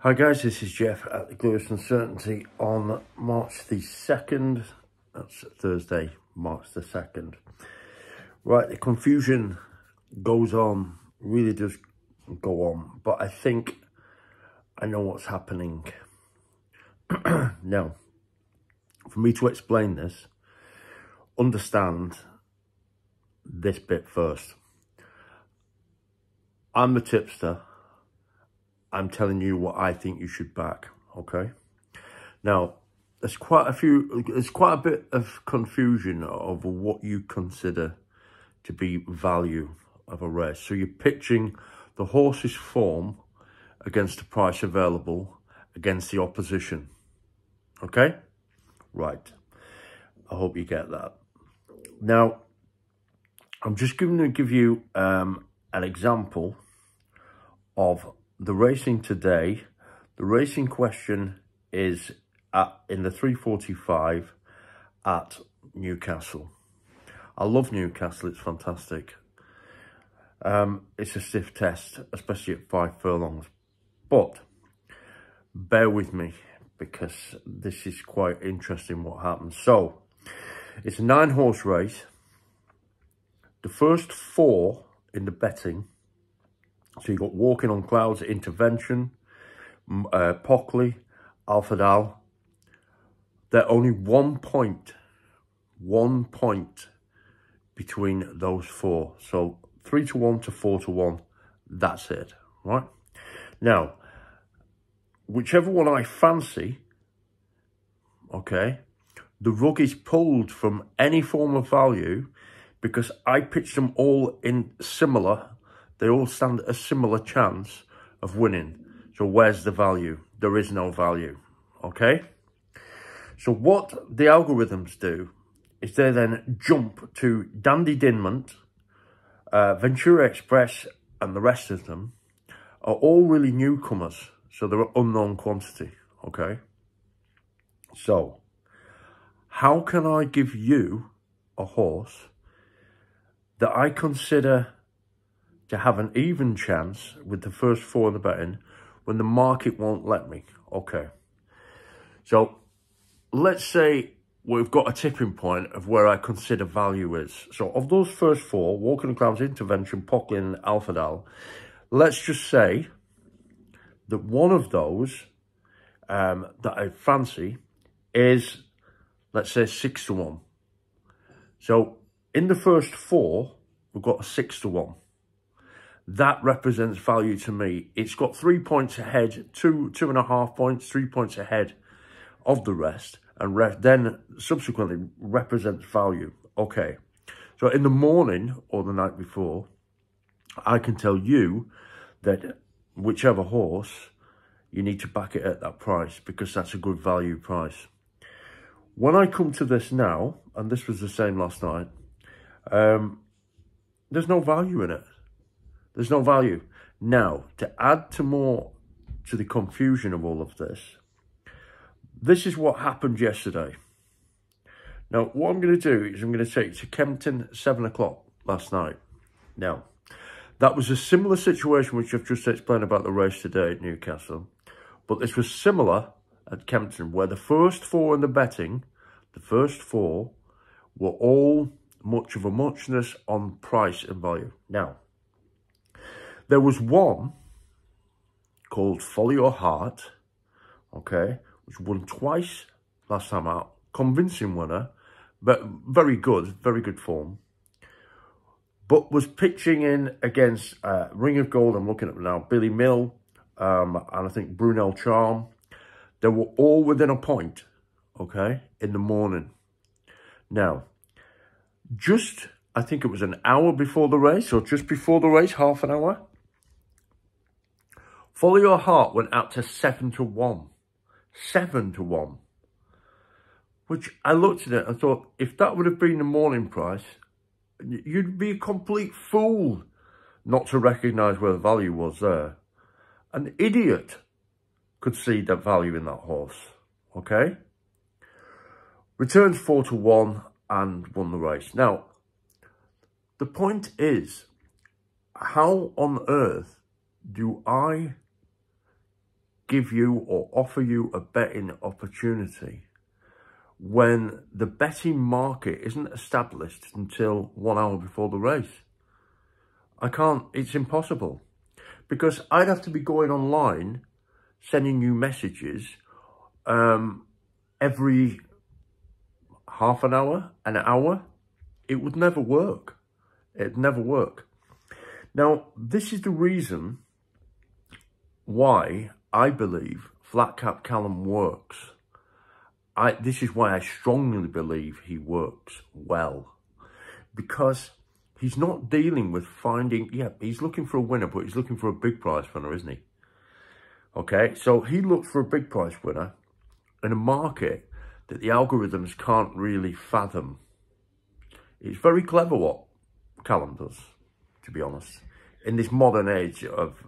Hi guys, this is Jeff at the Glorious Uncertainty on March the 2nd. That's Thursday, March the 2nd. Right, the confusion goes on, really does go on, but I think I know what's happening. Now, for me to explain this, understand this bit first. I'm the tipster. I'm telling you what I think you should back, okay? Now, there's quite a bit of confusion over what you consider to be value of a race. So you're pitching the horse's form against the price available against the opposition, okay? Right, I hope you get that. Now, I'm just going to give you an example of the racing today. The racing question is in the 345 at Newcastle. I love Newcastle, it's fantastic. It's a stiff test, especially at 5 furlongs. But bear with me, because this is quite interesting what happens. So, it's a 9-horse race. The first 4 in the betting, so you've got Walking on Clouds, Intervention, Pockley, Alfadal. They're only 1 point between those 4. So 3-1 to 4-1, that's it, right? Now, whichever one I fancy, okay, the rug is pulled from any form of value because I pitched them all in similar. They all stand a similar chance of winning. So where's the value? There is no value, okay? So what the algorithms do is they then jump to Dandy Dinmont, Ventura Express, and the rest of them are all really newcomers. So they're unknown quantity, okay? So how can I give you a horse that I consider to have an even chance with the first 4 in the betting when the market won't let me? Okay. So let's say we've got a tipping point of where I consider value is. So of those first 4, Walking on Clouds, Intervention, Pockley and Alfadal, let's just say that one of those that I fancy is, let's say, 6-1. So in the first 4, we've got a 6-1. That represents value to me. It's got 3 points ahead, 2.5 points, 3 points ahead of the rest, and then subsequently represents value. Okay, so in the morning or the night before, I can tell you that whichever horse, you need to back it at that price because that's a good value price. When I come to this now, and this was the same last night, there's no value in it. There's no value. Now, to add to the confusion of all of this, this is what happened yesterday. Now, what I'm going to do is I'm going to take you to Kempton, 7 o'clock last night. Now, that was a similar situation which I've just explained about the race today at Newcastle. But this was similar at Kempton, where the first 4 in the betting, the first 4, were all much of a muchness on price and value. Now, there was one called Follow Your Heart, okay, which won twice last time out. Convincing winner, but very good form. But was pitching in against Ring of Gold, I'm looking at them now, Billy Mill, and I think Brunel Charm. They were all within a point, okay, in the morning. Now, just, I think it was an hour before the race, or just before the race, half an hour, Follow Your Heart went out to 7-1. 7-1. Which I looked at it and thought, if that would have been the morning price, you'd be a complete fool not to recognise where the value was there. An idiot could see the value in that horse, okay? Returns 4-1 and won the race. Now, the point is, how on earth do I give you or offer you a betting opportunity when the betting market isn't established until 1 hour before the race? I can't, it's impossible. Because I'd have to be going online, sending you messages every half an hour, an hour. It would never work. It'd never work. Now, this is the reason why I believe Flat Cap Callum works. This is why I strongly believe he works well. Because he's not dealing with finding, he's looking for a winner, but he's looking for a big prize winner, isn't he? Okay, so he looked for a big prize winner in a market that the algorithms can't really fathom. It's very clever what Callum does, to be honest. In this modern age of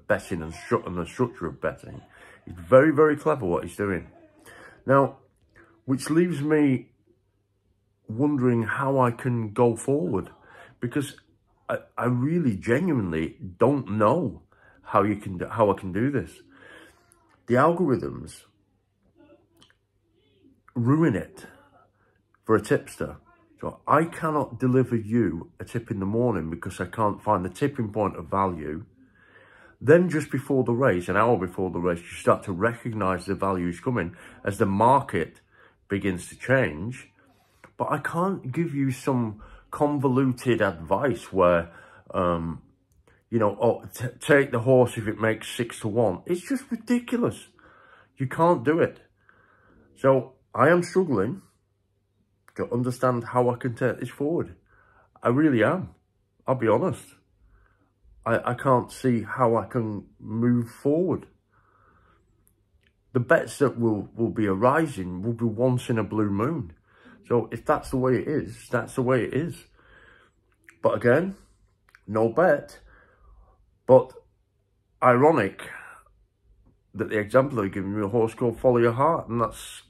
betting and the structure of betting, it's very, very clever what he's doing. Now, which leaves me wondering how I can go forward, because I really genuinely don't know how I can do this. The algorithms ruin it for a tipster. So I cannot deliver you a tip in the morning because I can't find the tipping point of value. Then just before the race, an hour before the race, you start to recognize the values coming as the market begins to change. But I can't give you some convoluted advice where, you know, oh, take the horse if it makes 6 to 1. It's just ridiculous. You can't do it. So I am struggling to understand how I can take this forward. I really am. I'll be honest. I can't see how I can move forward. The bets that will be arising will be once in a blue moon. So if that's the way it is, that's the way it is. But again, no bet. But ironic that the example they're giving me a horse called Follow Your Heart, and that's,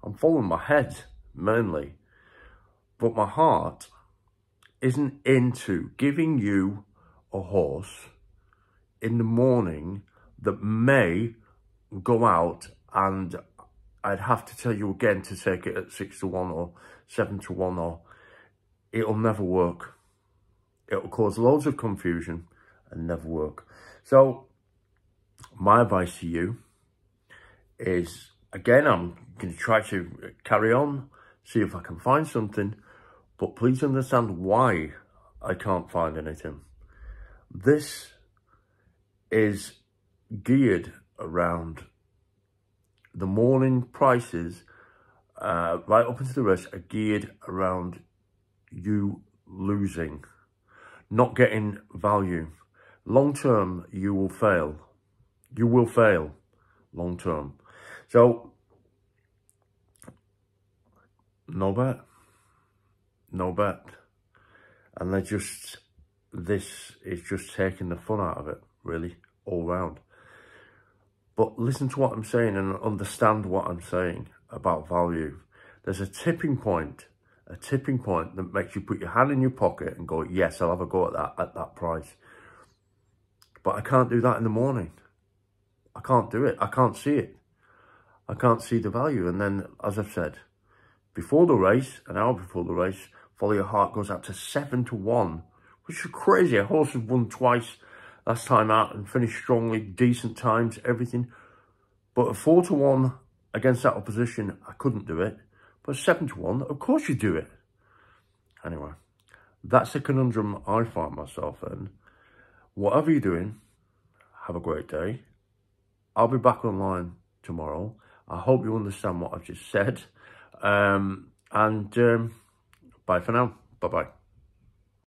I'm following my head mainly. But my heart isn't into giving you a horse in the morning that may go out, and I'd have to tell you again to take it at 6 to 1 or 7 to 1, or it'll never work. It'll cause loads of confusion and never work. So my advice to you is, again, I'm going to try to carry on, see if I can find something, but please understand why I can't find anything. This is geared around the morning prices, right up into the rest, are geared around you losing, not getting value. Long term, you will fail. You will fail long term. So, no bet. No bet. And this is just taking the fun out of it, really, all round. But listen to what I'm saying and understand what I'm saying about value. There's a tipping point that makes you put your hand in your pocket and go, yes, I'll have a go at that price. But I can't do that in the morning. I can't do it. I can't see it. I can't see the value. And then, as I've said, before the race, an hour before the race, Follow Your Heart goes up to 7 to 1, which is crazy. A horse has won twice last time out and finished strongly, decent times, everything. But at 4 to 1 against that opposition, I couldn't do it. But 7 to 1, of course you do it. Anyway, that's the conundrum I find myself in. Whatever you're doing, have a great day. I'll be back online tomorrow. I hope you understand what I've just said. Bye for now. Bye-bye.